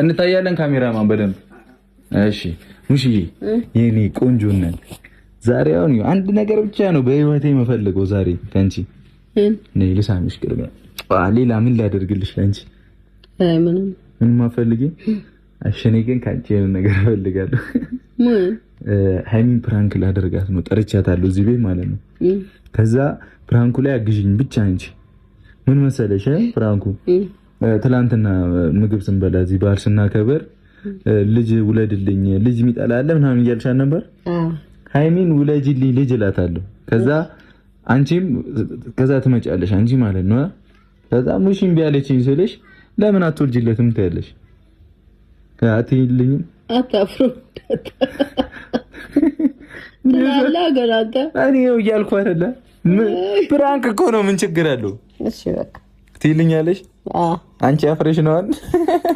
እንታያለን ካሜራማን በደንብ እሺ። ሙሽዬ የኔ ቆንጆ ነን። ዛሬ አሁን አንድ ነገር ብቻ ነው በህይወቴ የምፈልገው ዛሬ ካንቺ ነይ ልሳምሽ። ቅድሚያ ሌላ ምን ላደርግልሽ ካንቺ? ምን ማፈልጊ? እኔ ግን ካንቺ የሆነ ነገር እፈልጋለሁ። ሃይሚን ፕራንክ ላደርጋት ነው ጠርቻታለሁ እዚህ ቤት ማለት ነው። ከዛ ፕራንኩ ላይ አግዥኝ ብቻ አንቺ። ምን መሰለሽ ፕራንኩ ትላንትና ምግብ ስንበላ እዚህ በዓል ስናከብር ልጅ ውለድልኝ ልጅ የሚጠላ አለ ምናምን እያልሻል ነበር። ሃይሚን ውለጅልኝ ልጅ እላታለሁ። ከዛ አንቺም ከዛ ትመጫለሽ አንቺ ማለት ነው። ከዛ ሙሽም ቢያለችኝ ስልሽ ለምን አትወልጂለትም ትያለሽ? አትይልኝም አታፍሩ ምናላ ገራታ እኔ ነው እያልኩ አይደለ? ፕራንክ እኮ ነው ምን ችግር አለው? እሺ በቃ ትይልኛለሽ። አንቺ አፍረሽ ነው አይደል?